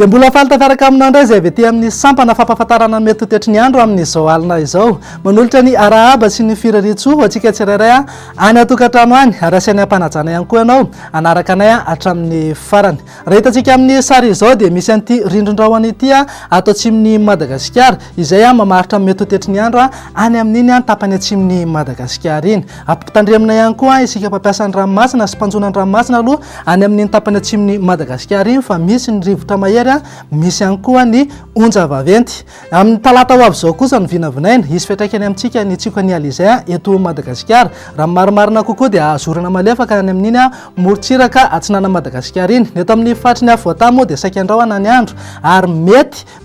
dia mbola falitantaraka aminao indray izay avy ety amin'ny sampana fampahafantarana mety ho tetry ny andro amin'izao alina izao manolotra ny arahaba sy ny firariantsoa ho antsika tsirairay any atokantrano any ary asiany ampanajana ihany koa ianao anaraka anay hatramin'ny farany. Raha hitantsika amin'ny sary izao dia misy an'ity rindrin-drahona ity ato atsimon'ny Madagasikara izay mamaritra mety ho tetry ny andro any amin'iny tapany atsimon'ny Madagasikara iny. Ampitandremina ihany koa isika mpampiasa ny ranomasina sy mpanjona ny ranomasina aloha any amin'iny tapany atsimon'ny Madagasikara iny fa misy ny rivotra mahery misy ihany koa ny onja vaventy. Amin'ny talata ho avy izao kosa ny vinavinaina isy fiantraikany amintsika ny tsiko ny alizay eto Madagasikara. Raha marimarina kokoa dia azorana malefaka any amin'iny morontsiraka atsinana Madagasikara iny. Eto amin'ny fatriny avoata moa dia saika andrahoana ny andro ary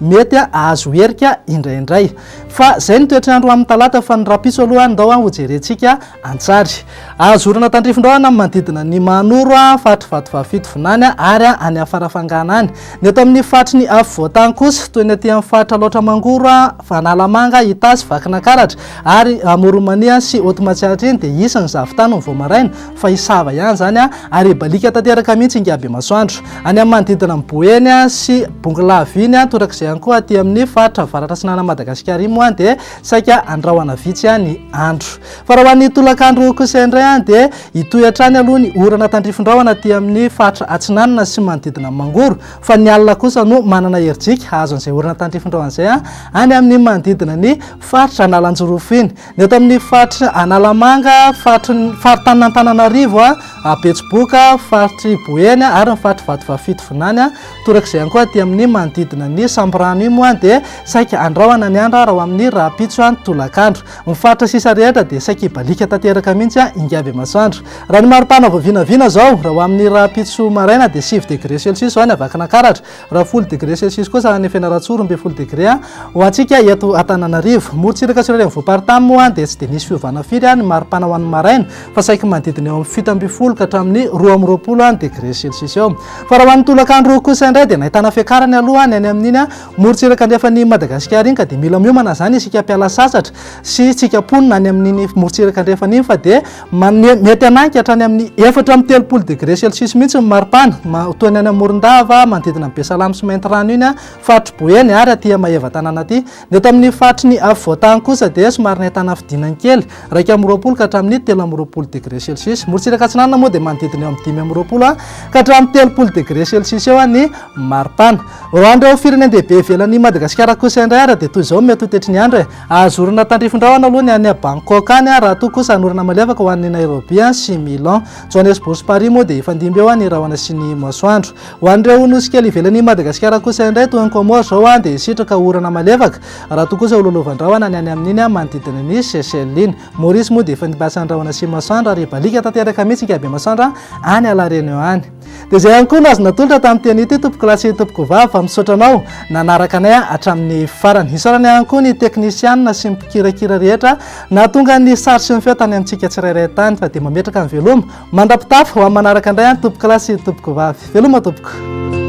mety azo herika indraindray. Fa zay ny toetr'andro amin'ny talata fa ny rapitso aloha ndao ho jerentsika antsary. Azorana tandrifondraona manodidina ny manoro fatrovato vavito vinany ary any afarafangana any. Ny eto amin'ny fatry ny afovoatany kosa toy ny aty amin'ny fatra loatra mangoro Vanalamanga Itasy Vakina Karatra ary Moromania sy Otomatsiatra iny dia isan'ny zavotany ny voamaraina fa isava ihany zany ary balika tanteraka mihitsy ingaby masoandro. Any amin'ny manodidina ny Boeny sy Bongolaviny torak'izay ihany koa aty amin'ny fatra varatra sinana Madagasikara iny moa dia saika andrahoana vitsy ny andro. Fa raha ho an'ny tolakandro kosa indray dia hitoy hatrany aloha ny orana tandrifondraona aty amin'ny fatra atsinanana sy manodidina mangoro fa ny alina kosa no manana herijika azo an'izay orana tandrifondraona izay any amin'ny manodidina ny faritra Analanjorofo iny. Ny eto amin'ny fatra Analamanga faritany-Antananarivo Betsiboka faritry Boeny ary ny fatra Vatovavito vinany torak'izay ihany koa aty amin'ny manodidina ny Samborano iny moa dia saika andrahoana ny andro raha ho amin'ny rapitso tolakandro. Ny fatra sisa rehetra dia saika ibalika tanteraka mihitsy ingavy masoandro. Raha ny maripana vinavina zao raha ho amin'ny rapitso maraina dia 7 degré celsius any Vakina Karatra, raha 10 degré celsius kosa any Fianarantsoa 12 degré ho antsika eto Antananarivo. Morontsiraka sy rariny voaparitany moa dia tsy dia nisy fiovana firy ny maripana ho an'ny maraina fa saika manodidina eo amin'ny 7 ka hatramin'ny 12 degré celsius eo. Fa raha ho an'ny tolakandro kosa indray dia nahitana fiakarany aloha any amin'iny morontsiraka ndefa ny Madagasikara iny ka dia mila miomana zany isika mpiala sasatra sy tsika ponina any amin'iny morontsiraka ndefa iny fa dia mety ananky hatrany amin'ny 4-30 degré celsius mihitsy ny maripana toy ny any Morondava manodidina Besalamy sy Maintirano iny fatry Boeny ary aty Maheva tanàna aty. Ny eto amin'ny fatry ny afovoatany kosa dia somary nahitana fidinany kely 2-20 ka hatramin'ny 3-20 degré celsius. Morontsiraka atsinanana moa dia manodidina eo amin'ny 5-20 ka hatramin'ny 30 degré celsius eo ny maripana. Raha andreo firenendehibe ivelan'ny Madagasikara kosa indray ary dia toy izao mety ho tetry ny andro azorana tandrifondraona aloha ny any Bangkok any raha toa kosa anorana malefaka ho an'ny Nairobi sy Milan. Johannesburg sy Paris moa dia ifandimby eo ny rahona sy ny masoandro. Ho an'ireo nosy kely ivelan'ny Madagasikara kosa indray toy ny Comore zao dia sitraka orana malefaka raha toa kosa ololovan-drahona ny any amin'iny manodidina ny Seychelles iny. Maurice moa dia ifandimbiasa ny rahona sy masoandro ary balika tanteraka mihitsy ingaby masoandro any Alarenio any. Dia zay ihany koa no azo natolotra tamin'ny teny ity tompoko lasy tompoko vava fa misaotra anao nanaraka anay hatramin'ny farany. Isaorana ihany koa ny teknisianina sy mipikirakira rehetra nahatonga ny sary sy ny feo tany amintsika tsirairay tany fa dia mametraka ny veloma mandrapitafy ho amin'ny manaraka indray tompoko lasy tompoko vavy. Veloma tompoko.